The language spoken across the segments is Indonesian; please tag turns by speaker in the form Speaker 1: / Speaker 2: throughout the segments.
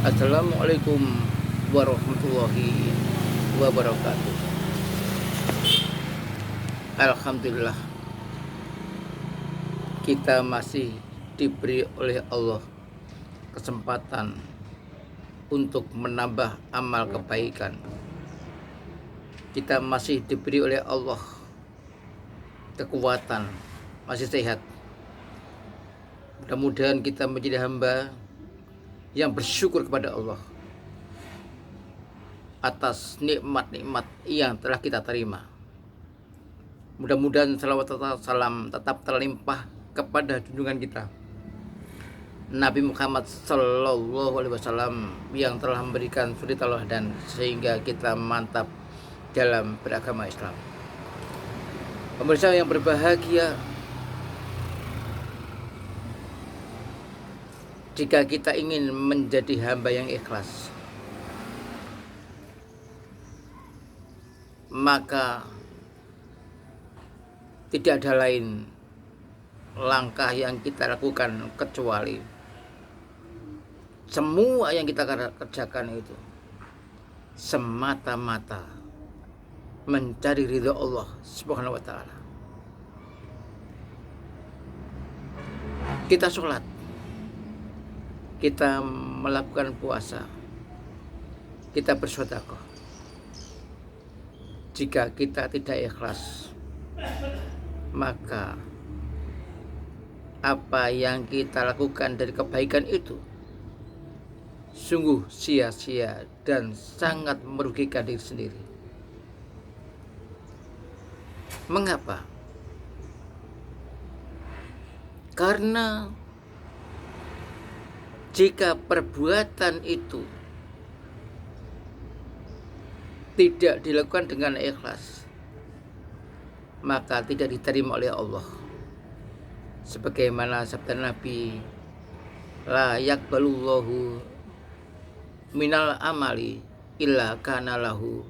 Speaker 1: Assalamualaikum warahmatullahi wabarakatuh. Alhamdulillah, kita masih diberi oleh Allah kesempatan untuk menambah amal kebaikan. Kita masih diberi oleh Allah kekuatan, masih sehat. Mudah-mudahan kita menjadi hamba yang bersyukur kepada Allah atas nikmat-nikmat yang telah kita terima. Mudah-mudahan salawat serta salam tetap terlimpah kepada junjungan kita Nabi Muhammad Sallallahu Alaihi Wasallam yang telah memberikan suri tauladan sehingga kita mantap dalam beragama Islam. Pemirsa yang berbahagia, jika kita ingin menjadi hamba yang ikhlas, maka tidak ada lain langkah yang kita lakukan kecuali semua yang kita kerjakan itu semata-mata mencari ridha Allah Subhanahu wa taala. Kita sholat, kita melakukan puasa, kita bersedekah. Jika kita tidak ikhlas, maka apa yang kita lakukan dari kebaikan itu sungguh sia-sia dan sangat merugikan diri sendiri. Mengapa? Karena jika perbuatan itu tidak dilakukan dengan ikhlas, maka tidak diterima oleh Allah. Sebagaimana sabda Nabi, la yaqbalullahu minal amali illa kana lahu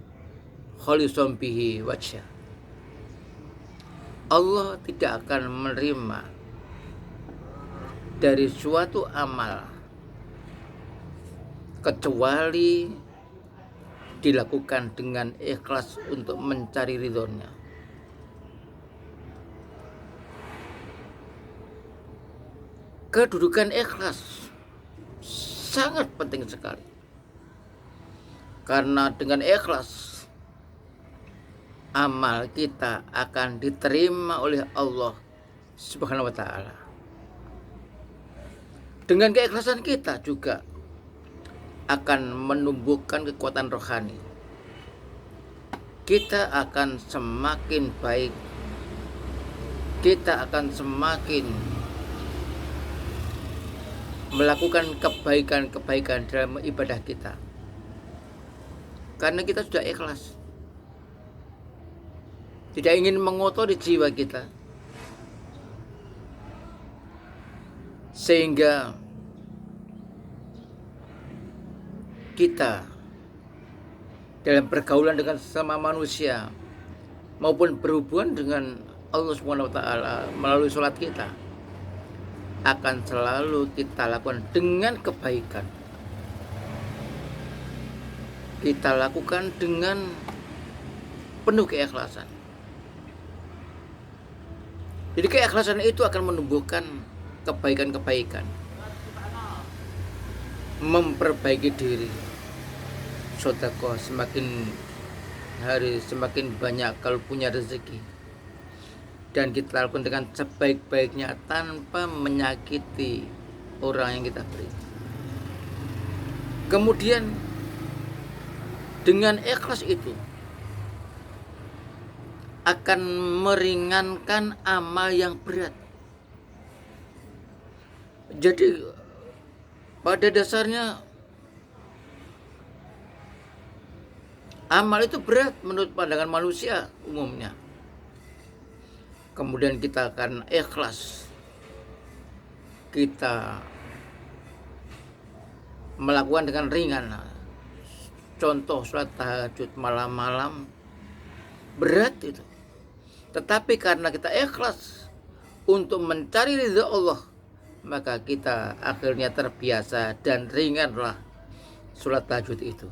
Speaker 1: khalisun bihi wajha. Allah tidak akan menerima dari suatu amal kecuali dilakukan dengan ikhlas untuk mencari ridhonya. Kedudukan ikhlas sangat penting sekali, karena dengan ikhlas amal kita akan diterima oleh Allah Subhanahu wa taala. Dengan keikhlasan kita juga akan menumbuhkan kekuatan rohani. Kita akan semakin baik, kita akan semakin melakukan kebaikan-kebaikan dalam ibadah kita, karena kita sudah ikhlas, tidak ingin mengotori jiwa kita, sehingga kita dalam pergaulan dengan sesama manusia maupun berhubungan dengan Allah Subhanahu wa taala melalui sholat kita akan selalu kita lakukan dengan kebaikan. Kita lakukan dengan penuh keikhlasan. Jadi keikhlasan itu akan menumbuhkan kebaikan-kebaikan, memperbaiki diri. Sedekah semakin hari semakin banyak kalau punya rezeki, dan kita lakukan dengan sebaik-baiknya tanpa menyakiti orang yang kita beri. Kemudian dengan ikhlas itu akan meringankan amal yang berat. Jadi pada dasarnya amal itu berat menurut pandangan manusia umumnya. Kemudian kita akan ikhlas, kita melakukan dengan ringan. Contoh sholat tahajud malam-malam berat itu, tetapi karena kita ikhlas untuk mencari ridha Allah, maka kita akhirnya terbiasa dan ringanlah sholat tahajud itu.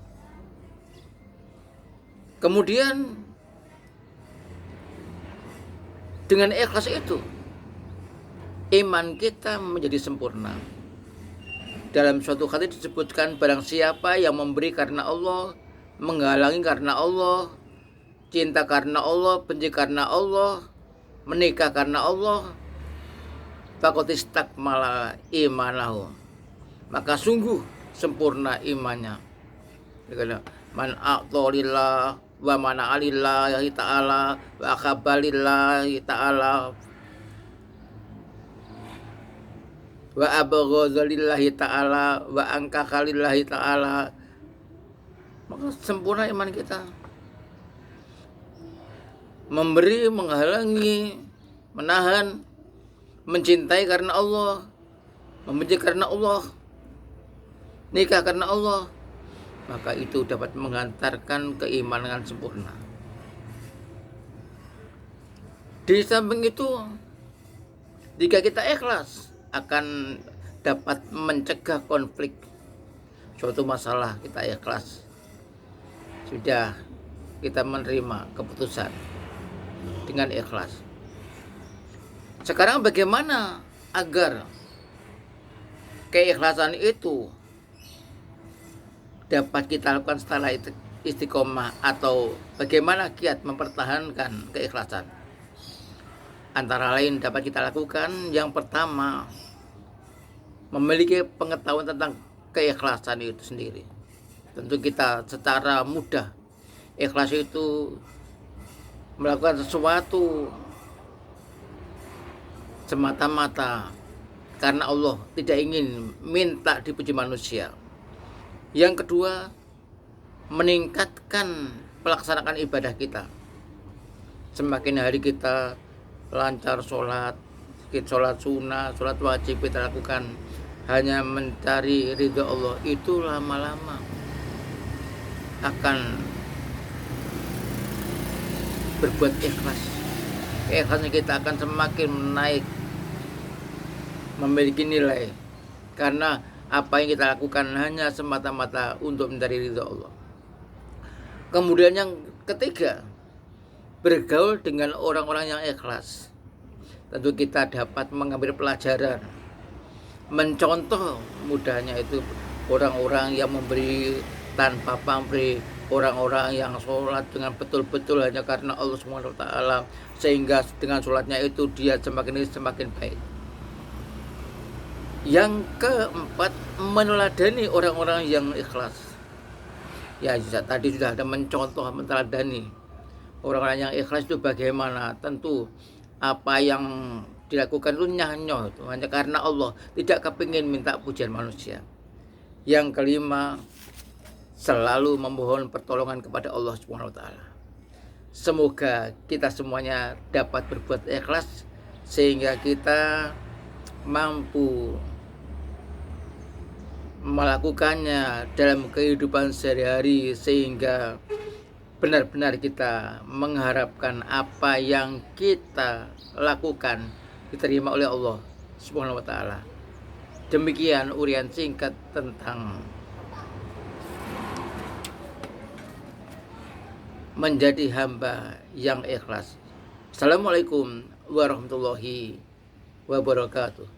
Speaker 1: Kemudian dengan ikhlas itu iman kita menjadi sempurna. Dalam suatu hadis disebutkan, barang siapa yang memberi karena Allah, menghalangi karena Allah, cinta karena Allah, benci karena Allah, menikah karena Allah, faqad istakmala imanahu, maka sungguh sempurna imannya. Man a'tolillah wa mana'alillahi ta'ala wa akhabalillahi ta'ala wa abghadzalillahi ta'ala wa angkakalillahi ta'ala, maka sempurna iman kita. Memberi, menghalangi, menahan, mencintai karena Allah, membenci karena Allah, nikah karena Allah, maka itu dapat mengantarkan keimanan sempurna. Di samping itu, jika kita ikhlas, akan dapat mencegah konflik. Suatu masalah kita ikhlas, sudah kita menerima keputusan dengan ikhlas. Sekarang bagaimana agar keikhlasan itu dapat kita lakukan setelah istiqomah, atau bagaimana kiat mempertahankan keikhlasan? Antara lain dapat kita lakukan, yang pertama, memiliki pengetahuan tentang keikhlasan itu sendiri. Tentu kita secara mudah, ikhlas itu melakukan sesuatu semata-mata karena Allah, tidak ingin minta dipuji manusia. Yang kedua, meningkatkan pelaksanaan ibadah kita. Semakin hari kita lancar sholat sunnah, sholat wajib kita lakukan hanya mencari ridho Allah, itu lama-lama akan berbuat ikhlas. Keikhlasan kita akan semakin naik, memiliki nilai, karena apa yang kita lakukan hanya semata-mata untuk mencari ridho Allah. Kemudian yang ketiga, bergaul dengan orang-orang yang ikhlas. Tentu kita dapat mengambil pelajaran, mencontoh mudahnya itu orang-orang yang memberi tanpa pamrih, orang-orang yang sholat dengan betul-betul hanya karena Allah SWT, sehingga dengan sholatnya itu dia semakin baik. Yang keempat, meneladani orang-orang yang ikhlas. Ya, tadi sudah ada mencontoh, meneladani orang-orang yang ikhlas itu bagaimana. Tentu apa yang dilakukan itu nyanyoh, itu hanya karena Allah, tidak kepingin minta pujian manusia. Yang kelima, selalu memohon pertolongan kepada Allah SWT. Semoga kita semuanya dapat berbuat ikhlas, sehingga kita mampu melakukannya dalam kehidupan sehari-hari, sehingga benar-benar kita mengharapkan apa yang kita lakukan diterima oleh Allah Subhanahu wa taala. Demikian urian singkat tentang menjadi hamba yang ikhlas. Assalamualaikum warahmatullahi wabarakatuh.